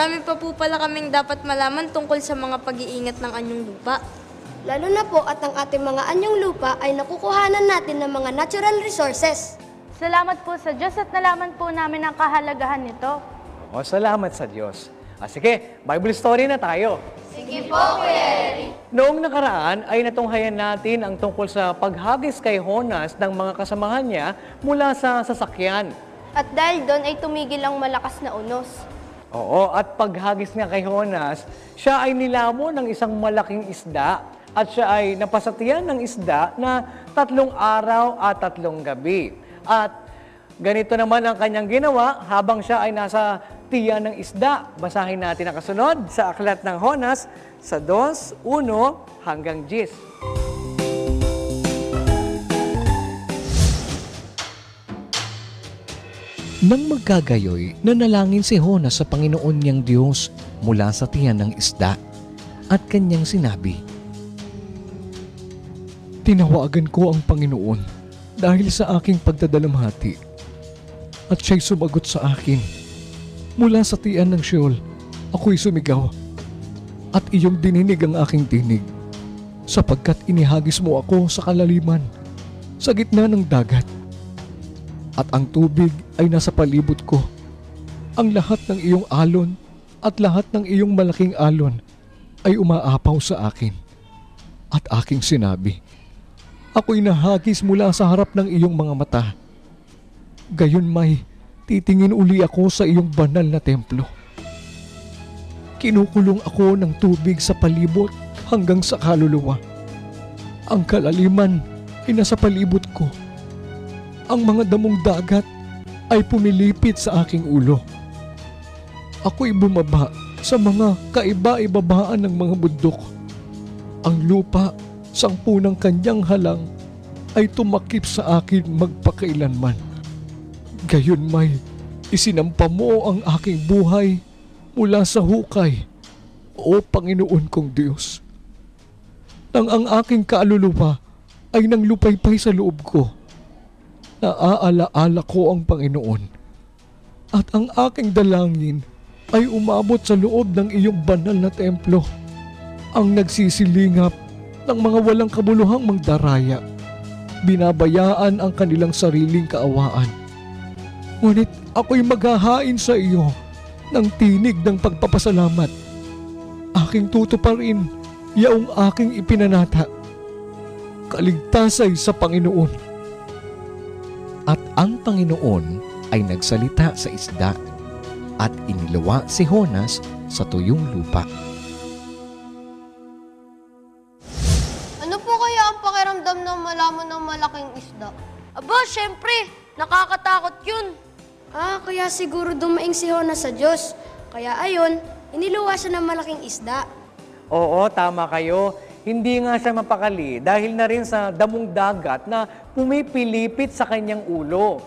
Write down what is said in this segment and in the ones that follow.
Marami pa po pala kaming dapat malaman tungkol sa mga pag-iingat ng anyong lupa. Lalo na po at ang ating mga anyong lupa ay nakukuhanan natin ng mga natural resources. Salamat po sa Diyos at nalaman po namin ang kahalagahan nito. O, salamat sa Diyos. Sige, Bible story na tayo. Sige po, Kuya Eric. Noong nakaraan ay natunghayan natin ang tungkol sa paghagis kay Honas ng mga kasamahan niya mula sa sasakyan. At dahil doon ay tumigil ang malakas na unos. Oo, at paghagis nga kay Honas, siya ay nilamon ng isang malaking isda at siya ay napasatiyan ng isda na 3 araw at 3 gabi. At ganito naman ang kanyang ginawa habang siya ay nasa tiyan ng isda. Basahin natin ang kasunod sa aklat ng Honas sa 2:1 hanggang 10. Nang magkagayoy, nanalangin si Honas sa Panginoon niyang Diyos mula sa tiyan ng isda at kanyang sinabi, "Tinawagan ko ang Panginoon dahil sa aking pagdadalamhati at siya'y sumagot sa akin. Mula sa tiyan ng Sheol, ako'y sumigaw at iyong dininig ang aking tinig sapagkat inihagis mo ako sa kalaliman, sa gitna ng dagat. At ang tubig ay nasa palibot ko. Ang lahat ng iyong alon at lahat ng iyong malaking alon ay umaapaw sa akin. At aking sinabi, ako'y nahagis mula sa harap ng iyong mga mata. Gayon may, titingin uli ako sa iyong banal na templo. Kinukulong ako ng tubig sa palibot hanggang sa kaluluwa. Ang kalaliman ay nasa palibot ko. Ang mga damong dagat ay pumilipit sa aking ulo. Ako'y bumaba sa mga kaiba-ibabaan ng mga bundok. Ang lupa, sangpu ng kanyang halang, ay tumakip sa akin magpakailanman. Gayon may, isinampa mo ang aking buhay mula sa hukay, O Panginoon kong Diyos. Nang ang aking kaluluwa ay nanglupaypay sa loob ko, naaalaala ko ang Panginoon, at ang aking dalangin ay umabot sa loob ng iyong banal na templo, ang nagsisilingap ng mga walang kabuluhang magdaraya, binabayaan ang kanilang sariling kaawaan. Ngunit ako'y maghahain sa iyo ng tinig ng pagpapasalamat. Aking tutuparin yaong aking ipinanata. Kaligtasay sa Panginoon. At ang Panginoon ay nagsalita sa isda at iniluwa si Honas sa tuyong lupa. Ano po kaya ang pakiramdam ng malaman ng malaking isda? Aba, syempre, nakakatakot yun. Kaya siguro dumaing si Honas sa Diyos. Kaya ayon, iniluwa siya ng malaking isda. Oo, tama kayo. Hindi nga siya mapakali dahil na rin sa damong dagat na pumipilipit sa kanyang ulo.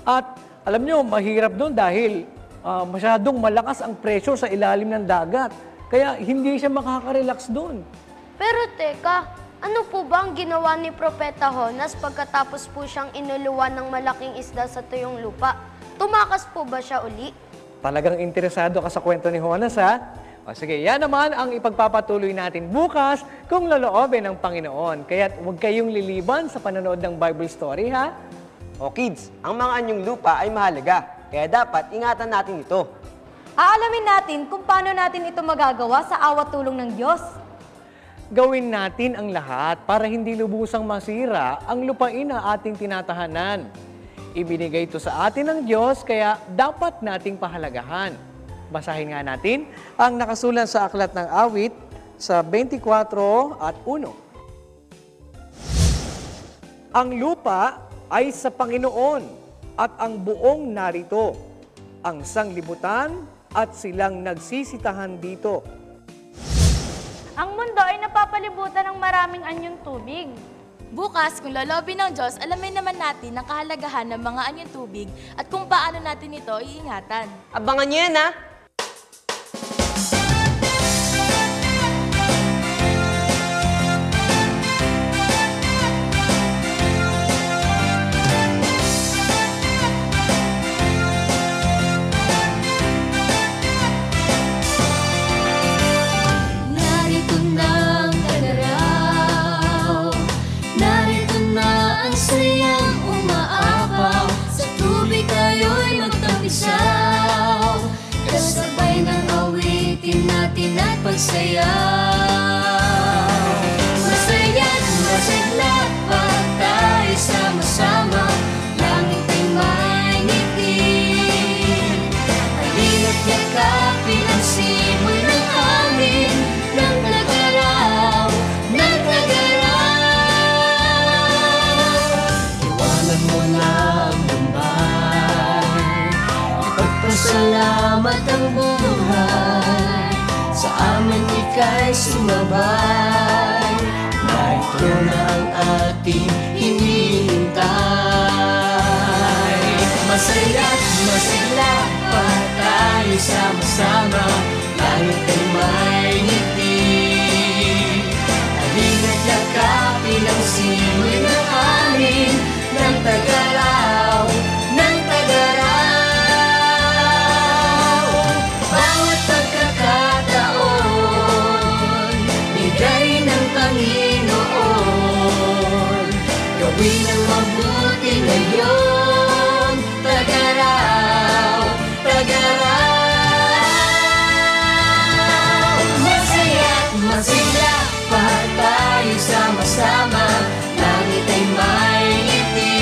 At alam nyo, mahirap doon dahil masyadong malakas ang pressure sa ilalim ng dagat. Kaya hindi siya makaka-relax doon. Pero teka, ano po ba ang ginawa ni Propeta Honas pagkatapos po siyang inuluwan ng malaking isda sa tuyong lupa? Tumakas po ba siya uli? Talagang interesado ka sa kwento ni Honas, ha? O sige, yan naman ang ipagpapatuloy natin bukas kung loloobin ng Panginoon. Kaya huwag kayong liliban sa panonood ng Bible story, ha? O kids, ang mga anyong lupa ay mahalaga, kaya dapat ingatan natin ito. Aalamin natin kung paano natin ito magagawa sa awa tulong ng Diyos. Gawin natin ang lahat para hindi lubusang masira ang lupain na ating tinatahanan. Ibinigay ito sa atin ng Diyos, kaya dapat nating pahalagahan. Basahin nga natin ang nakasulat sa Aklat ng Awit sa 24:1. Ang lupa ay sa Panginoon at ang buong narito, ang sanglibutan at silang nagsisitahan dito. Ang mundo ay napapalibutan ng maraming anyong tubig. Bukas, kung lolobin ng Diyos, alamin naman natin ang kahalagahan ng mga anyong tubig at kung paano natin ito iingatan. Abangan niyo yan, ha? magsayaw. Masaya't masigla pag tayo sama-sama, langit ay may ngiti. Halina't yakapin ang simoy ng hangin, ng nagaraw, ng nagaraw. Iwanan mo na ang tambay, ipagpasalamat ang buhay. Sa amin ika'y sumabay, na ito na ang ating hinihintay. Masaya't masigla pa tayo sama-sama, langit ay may ngiti. Halina't yakapin ang simoy ng hangin, ng tagaraw, ng tagaraw. Bawat pagkakataon, bigay ng Panginoon. Gawin ang mabuti ngayon, tagaraw, tagaraw. Masaya't masigla pa tayo sama-sama, langit ay may ngiti.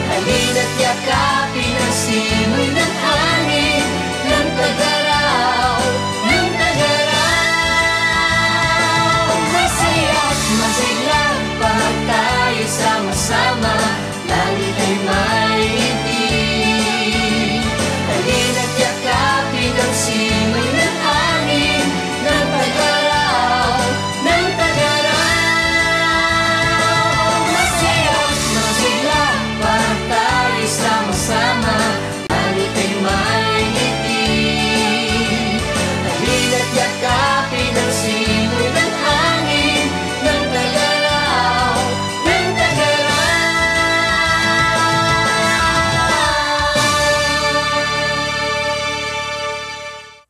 Halina't yakapin ang simoy ng hangin, ng tagaraw, ng tagaraw. Masaya't masigla pa tayo sama-sama, langit ay may ngiti. Halina't yakapin ang simoy ng hangin, ng tagaraw, ng tagaraw. Masaya't masigla pa tayo sama-sama, langit ay may ngiti. Halina't yakapin ang simoy ng hangin, ng tagaraw, ng tagaraw.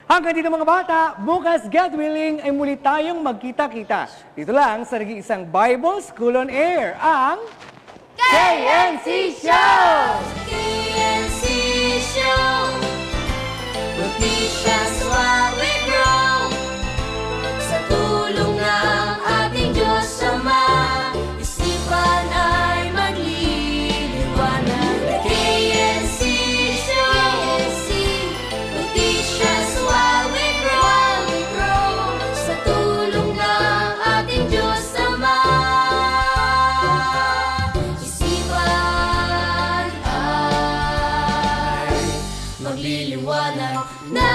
Hanggang dito mga bata, bukas God willing ay muli tayong magkita-kita. Dito lang sa nag-iisang Bible School on Air, ang KNC Show! KNC Show, noticias while we grow. Sa tulong ng ating Diyos Ama, isipan ay magliliwanag. KNC Show, noticias while we grow. Sa tulong ng ating Diyos Ama, isipan ay magliliwanag na.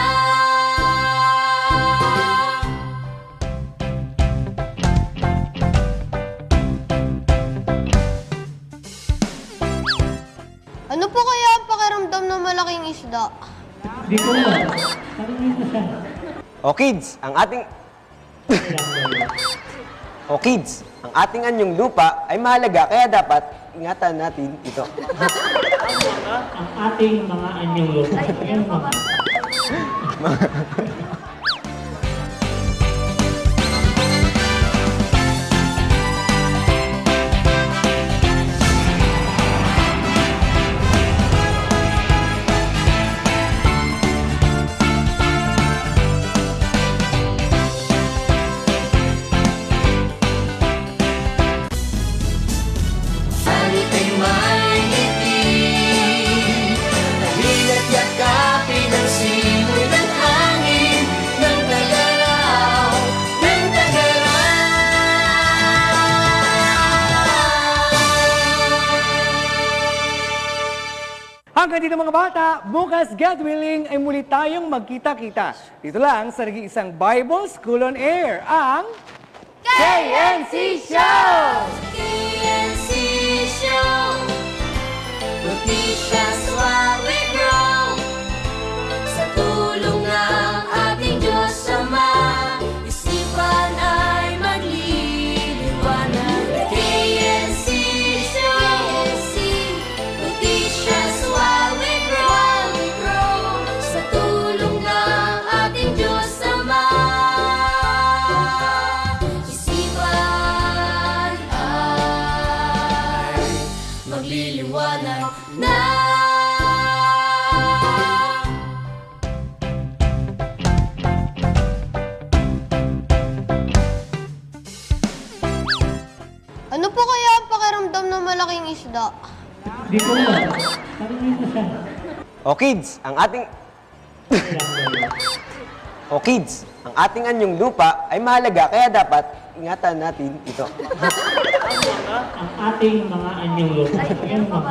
Ano po kaya ang pakiramdam ng malaking isda? O kids, ang ating... O kids, ang ating anyong lupa ay mahalaga, kaya dapat ingatan natin ito. Ang ating mga anyong lupa. Ayun, mga. Langit ay may ngiti. Halina't yakapin ang simoy ng hangin, ng tagaraw, ng tagaraw. Hanggang dito mga bata, bukas God willing ay muli tayong magkita-kita. Dito lang sa nag-iisang Bible School on Air, ang KNC Show! KNC Show, noticias while we grow. Sa tulong ng ating Diyos Ama, isipan ay magliliwanag. KNC Show, noticias while we grow. Sa tulong ng ating Diyos Ama, isipan ay magliliwanag na. malaking isda? Di ko alam. Tanungin mo siya. O kids, ang ating... O kids, ang ating anyong lupa ay mahalaga kaya dapat ingatan natin ito. Ang ating mga anyong lupa. Yung mga...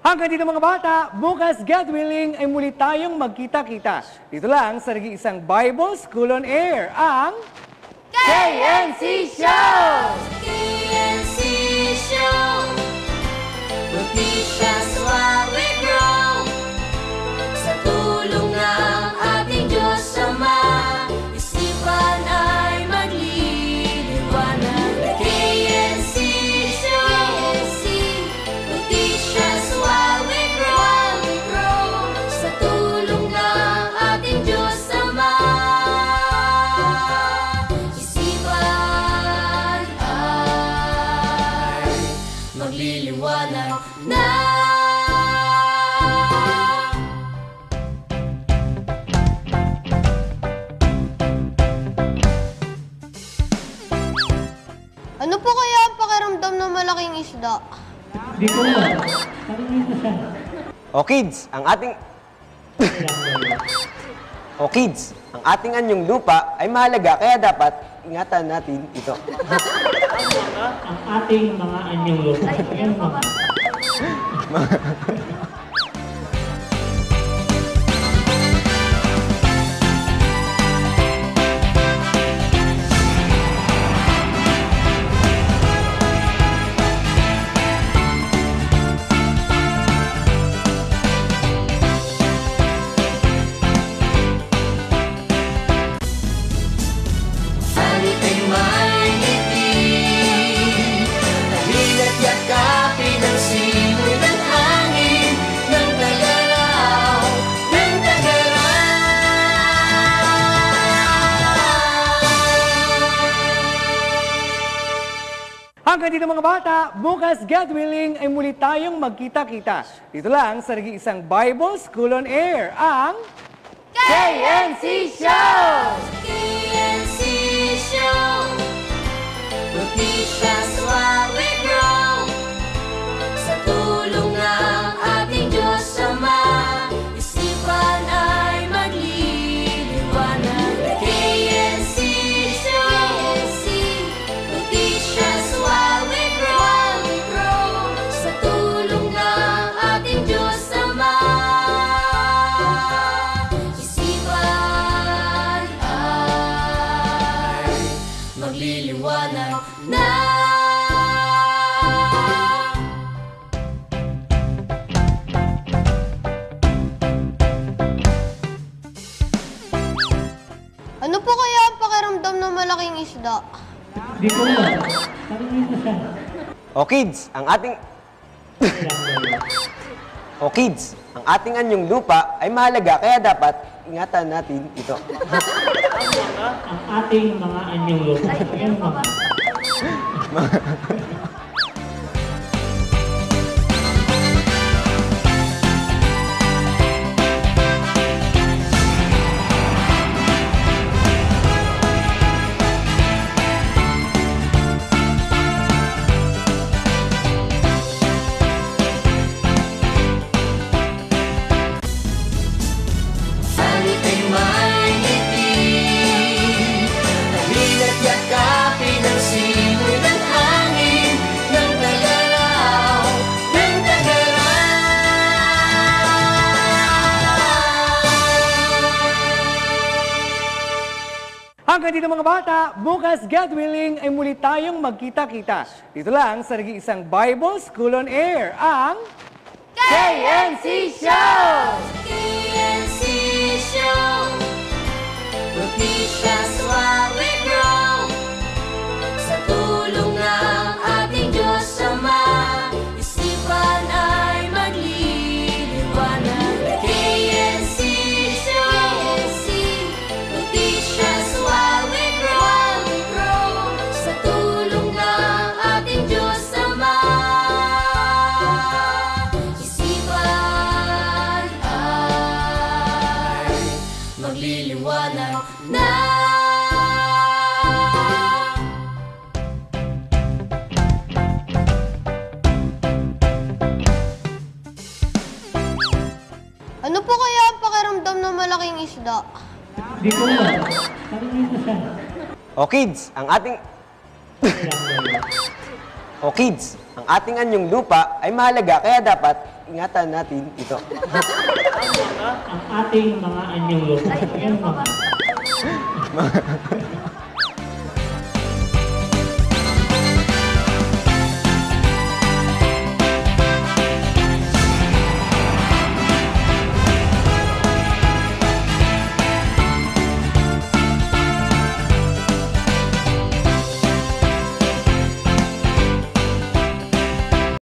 Hanggang dito mga bata, bukas God willing ay muli tayong magkita-kita. Dito lang sa nag-iisang Bible School on Air, ang KNC Show! KNC Show. Noticias while we grow. Sa tulong ng ating Diyos Ama, isipan ay magliliwanag. KNC Show. Noticias while we grow. Sa tulong ng ating Diyos Ama, isipan ay magliliwanag na. Ano po kaya ang pakiramdam ng malaking isda? Di ko alam. Tanungin mo siya. O kids, ang ating... O kids, ang ating anyong lupa ay mahalaga kaya dapat ingatan natin ito. Ang ating mga anyong lupa. Yung mga... Hanggang dito mga bata, bukas God willing ay muli tayong magkita-kita. Dito lang sa nag-iisang Bible School on Air, ang KNC Show! KNC Show. Noticias while we grow. Sa tulong ng ating Diyos Ama, isipan ay magliliwanag. KNC Show. Noticias while we grow. Sa tulong ng ating Diyos Ama, isipan ay magliliwanag na. Ano po kaya ang pakiramdam ng malaking isda? Di ko alam. Tanungin mo siya. O kids, ang ating... O kids, ang ating anyong lupa ay mahalaga kaya dapat ingatan natin ito. Ang ating mga anyong lupa. Yung mga... Hanggang dito mga bata, bukas God willing ay muli tayong magkita-kita. Dito lang sa nag-iisang Bible School on Air, ang KNC KNC Show! KNC Show. Noticias while we grow. Sa tulong ng ating Diyos Ama, isipan ay magliliwanag. KNC Show. Noticias while we grow. Sa tulong ng ating Diyos Ama, isipan ay magliliwanag na. Ano po kaya ang pakiramdam ng malaking isda? Di ko alam. Narinig ko siya. O kids, ang ating... O kids, ang ating anyong lupa ay mahalaga kaya dapat ingatan natin ito. Ang ating mga anyong lupa. Yung mga